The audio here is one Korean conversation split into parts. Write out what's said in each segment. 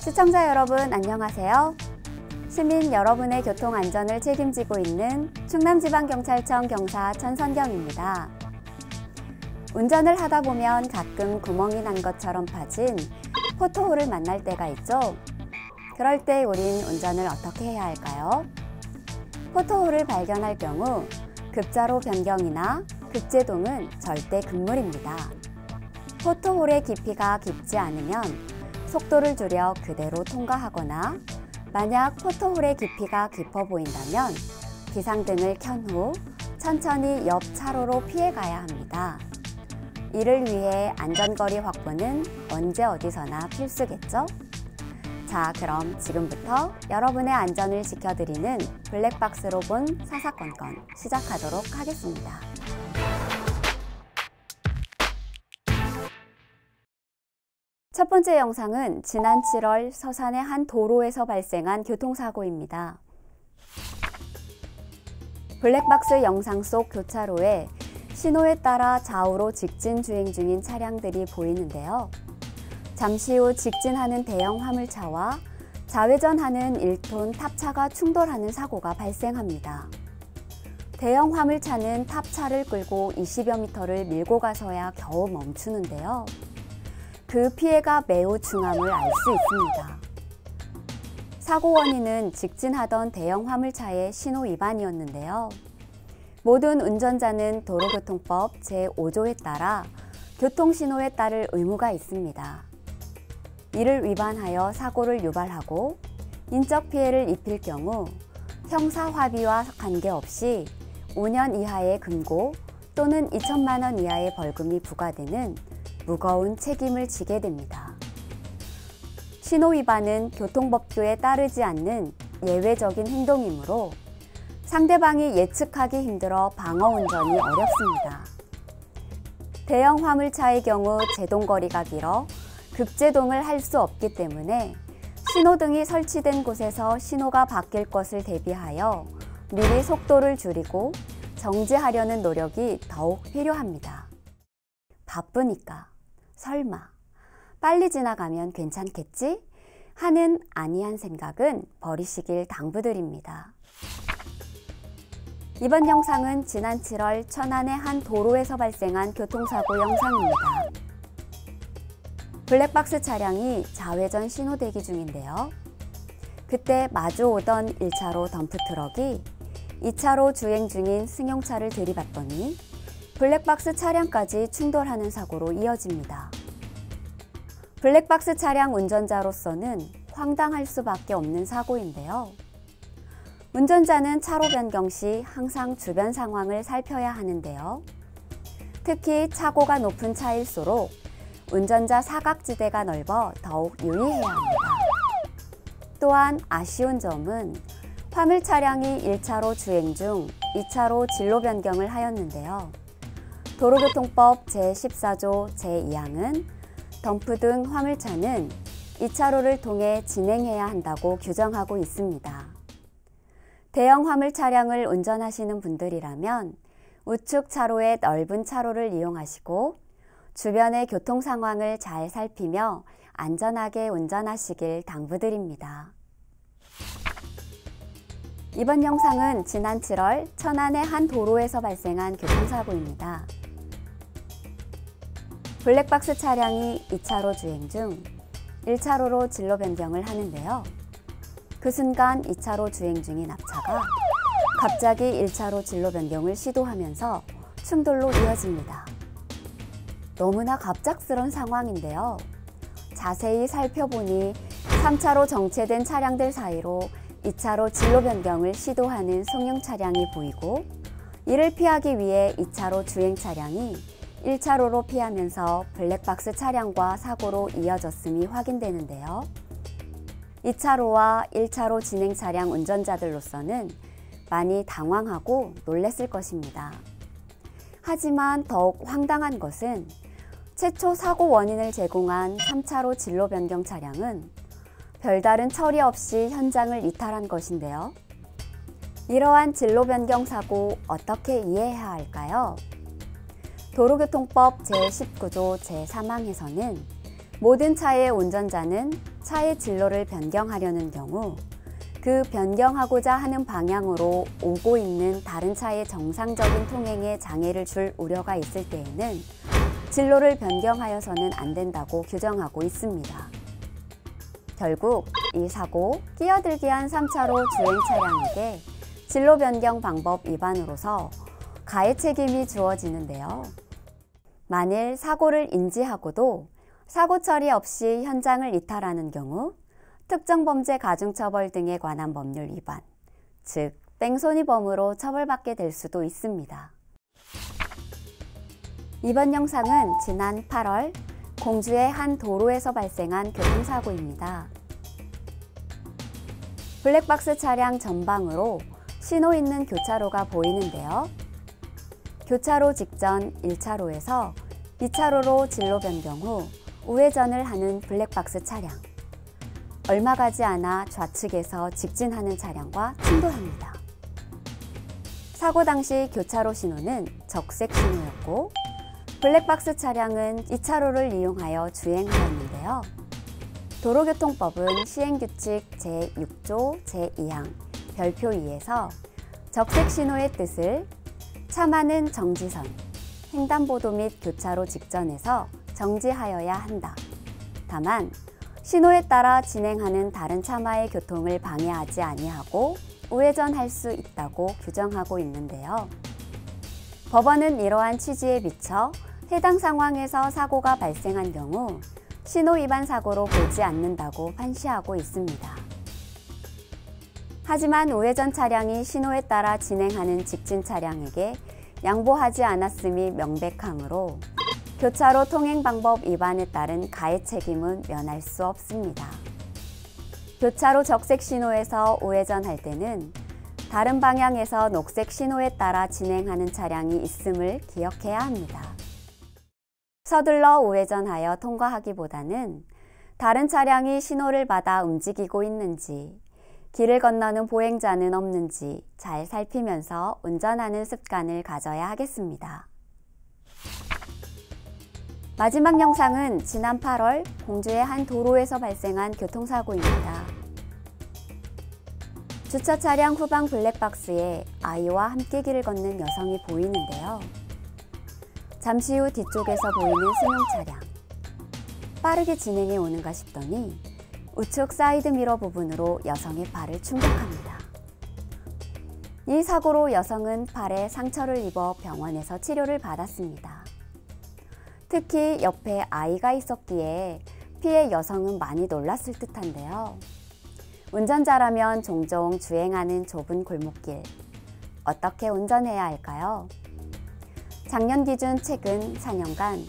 시청자 여러분 안녕하세요. 시민 여러분의 교통 안전을 책임지고 있는 충남지방경찰청 경사 천선경입니다. 운전을 하다 보면 가끔 구멍이 난 것처럼 파진 포토홀을 만날 때가 있죠. 그럴 때 우린 운전을 어떻게 해야 할까요? 포토홀을 발견할 경우 급자로 변경이나 급제동은 절대 금물입니다. 포토홀의 깊이가 깊지 않으면 속도를 줄여 그대로 통과하거나 만약 포토홀의 깊이가 깊어 보인다면 비상등을 켠 후 천천히 옆 차로로 피해 가야 합니다. 이를 위해 안전거리 확보는 언제 어디서나 필수겠죠? 자, 그럼 지금부터 여러분의 안전을 지켜드리는 블랙박스로 본 사사건건 시작하도록 하겠습니다. 첫 번째 영상은 지난 7월 서산의 한 도로에서 발생한 교통사고입니다. 블랙박스 영상 속 교차로에 신호에 따라 좌우로 직진 주행 중인 차량들이 보이는데요. 잠시 후 직진하는 대형 화물차와 좌회전하는 1톤 탑차가 충돌하는 사고가 발생합니다. 대형 화물차는 탑차를 끌고 20여 미터를 밀고 가서야 겨우 멈추는데요. 그 피해가 매우 중함을 알 수 있습니다. 사고 원인은 직진하던 대형 화물차의 신호 위반이었는데요. 모든 운전자는 도로교통법 제5조에 따라 교통신호에 따를 의무가 있습니다. 이를 위반하여 사고를 유발하고 인적 피해를 입힐 경우 형사합의와 관계없이 5년 이하의 금고 또는 2천만 원 이하의 벌금이 부과되는 무거운 책임을 지게 됩니다. 신호 위반은 교통법규에 따르지 않는 예외적인 행동이므로 상대방이 예측하기 힘들어 방어 운전이 어렵습니다. 대형 화물차의 경우 제동거리가 길어 급제동을 할 수 없기 때문에 신호등이 설치된 곳에서 신호가 바뀔 것을 대비하여 미리 속도를 줄이고 정지하려는 노력이 더욱 필요합니다. 바쁘니까, 설마, 빨리 지나가면 괜찮겠지? 하는 아니한 생각은 버리시길 당부드립니다. 이번 영상은 지난 7월 천안의 한 도로에서 발생한 교통사고 영상입니다. 블랙박스 차량이 좌회전 신호 대기 중인데요. 그때 마주 오던 1차로 덤프트럭이 2차로 주행 중인 승용차를 들이받더니 블랙박스 차량까지 충돌하는 사고로 이어집니다. 블랙박스 차량 운전자로서는 황당할 수밖에 없는 사고인데요. 운전자는 차로 변경 시 항상 주변 상황을 살펴야 하는데요. 특히 차고가 높은 차일수록 운전자 사각지대가 넓어 더욱 유의해야 합니다. 또한 아쉬운 점은 화물 차량이 1차로 주행 중 2차로 진로 변경을 하였는데요. 도로교통법 제14조 제2항은 덤프 등 화물차는 2차로를 통해 진행해야 한다고 규정하고 있습니다. 대형 화물 차량을 운전하시는 분들이라면 우측 차로의 넓은 차로를 이용하시고 주변의 교통 상황을 잘 살피며 안전하게 운전하시길 당부드립니다. 이번 영상은 지난 7월 천안의 한 도로에서 발생한 교통사고입니다. 블랙박스 차량이 2차로 주행 중 1차로로 진로 변경을 하는데요. 그 순간 2차로 주행 중인 앞차가 갑자기 1차로 진로 변경을 시도하면서 충돌로 이어집니다. 너무나 갑작스러운 상황인데요. 자세히 살펴보니 3차로 정체된 차량들 사이로 2차로 진로 변경을 시도하는 승용 차량이 보이고 이를 피하기 위해 2차로 주행 차량이 1차로로 피하면서 블랙박스 차량과 사고로 이어졌음이 확인되는데요. 2차로와 1차로 진행 차량 운전자들로서는 많이 당황하고 놀랐을 것입니다. 하지만 더욱 황당한 것은 최초 사고 원인을 제공한 3차로 진로 변경 차량은 별다른 처리 없이 현장을 이탈한 것인데요. 이러한 진로 변경 사고 어떻게 이해해야 할까요? 도로교통법 제19조 제3항에서는 모든 차의 운전자는 차의 진로를 변경하려는 경우 그 변경하고자 하는 방향으로 오고 있는 다른 차의 정상적인 통행에 장애를 줄 우려가 있을 때에는 진로를 변경하여서는 안 된다고 규정하고 있습니다. 결국 이 사고, 끼어들기 한 3차로 주행 차량에게 진로 변경 방법 위반으로서 가해 책임이 주어지는데요. 만일 사고를 인지하고도 사고 처리 없이 현장을 이탈하는 경우 특정 범죄 가중처벌 등에 관한 법률 위반, 즉 뺑소니범으로 처벌받게 될 수도 있습니다. 이번 영상은 지난 8월 공주의 한 도로에서 발생한 교통사고입니다. 블랙박스 차량 전방으로 신호 있는 교차로가 보이는데요. 교차로 직전 1차로에서 2차로로 진로 변경 후 우회전을 하는 블랙박스 차량. 얼마 가지 않아 좌측에서 직진하는 차량과 충돌합니다. 사고 당시 교차로 신호는 적색 신호였고 블랙박스 차량은 2차로를 이용하여 주행하였는데요. 도로교통법은 시행규칙 제6조 제2항 별표 2에서 적색 신호의 뜻을 차만은 정지선, 횡단보도 및 교차로 직전에서 정지하여야 한다. 다만 신호에 따라 진행하는 다른 차마의 교통을 방해하지 아니하고 우회전할 수 있다고 규정하고 있는데요. 법원은 이러한 취지에 비춰 해당 상황에서 사고가 발생한 경우 신호 위반 사고로 보지 않는다고 판시하고 있습니다. 하지만 우회전 차량이 신호에 따라 진행하는 직진 차량에게 양보하지 않았음이 명백하므로 교차로 통행 방법 위반에 따른 가해 책임은 면할 수 없습니다. 교차로 적색 신호에서 우회전할 때는 다른 방향에서 녹색 신호에 따라 진행하는 차량이 있음을 기억해야 합니다. 서둘러 우회전하여 통과하기보다는 다른 차량이 신호를 받아 움직이고 있는지, 길을 건너는 보행자는 없는지 잘 살피면서 운전하는 습관을 가져야 하겠습니다. 마지막 영상은 지난 8월 공주의 한 도로에서 발생한 교통사고입니다. 주차 차량 후방 블랙박스에 아이와 함께 길을 걷는 여성이 보이는데요. 잠시 후 뒤쪽에서 보이는 승용 차량. 빠르게 진행해 오는가 싶더니 우측 사이드미러 부분으로 여성의 발을 충격합니다. 이 사고로 여성은 발에 상처를 입어 병원에서 치료를 받았습니다. 특히 옆에 아이가 있었기에 피해 여성은 많이 놀랐을 듯한데요. 운전자라면 종종 주행하는 좁은 골목길, 어떻게 운전해야 할까요? 작년 기준 최근 4년간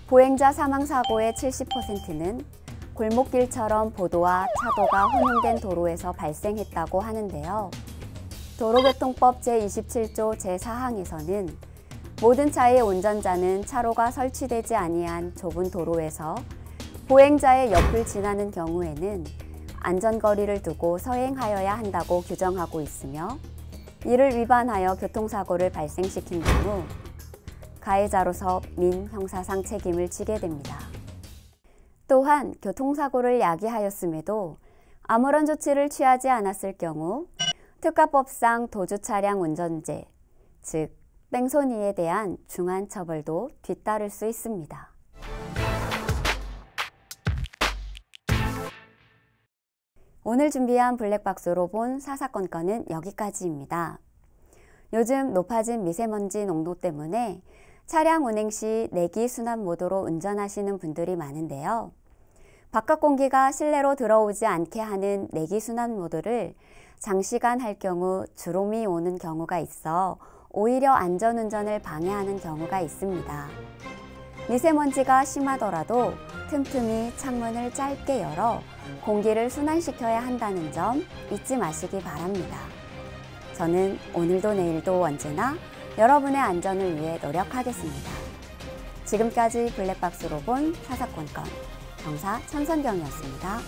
보행자 사망사고의 70%는 골목길처럼 보도와 차도가 혼용된 도로에서 발생했다고 하는데요. 도로교통법 제27조 제4항에서는 모든 차의 운전자는 차로가 설치되지 아니한 좁은 도로에서 보행자의 옆을 지나는 경우에는 안전거리를 두고 서행하여야 한다고 규정하고 있으며 이를 위반하여 교통사고를 발생시킨 경우 가해자로서 민, 형사상 책임을 지게 됩니다. 또한 교통사고를 야기하였음에도 아무런 조치를 취하지 않았을 경우 특가법상 도주차량 운전죄, 즉 뺑소니에 대한 중한 처벌도 뒤따를 수 있습니다. 오늘 준비한 블랙박스로 본 사사건 건은 여기까지입니다. 요즘 높아진 미세먼지 농도 때문에 차량 운행 시 내기 순환 모드로 운전하시는 분들이 많은데요. 바깥 공기가 실내로 들어오지 않게 하는 내기 순환 모드를 장시간 할 경우 주름이 오는 경우가 있어 오히려 안전운전을 방해하는 경우가 있습니다. 미세먼지가 심하더라도 틈틈이 창문을 짧게 열어 공기를 순환시켜야 한다는 점 잊지 마시기 바랍니다. 저는 오늘도 내일도 언제나 여러분의 안전을 위해 노력하겠습니다. 지금까지 블랙박스로 본 사사건건 경사 천선경이었습니다.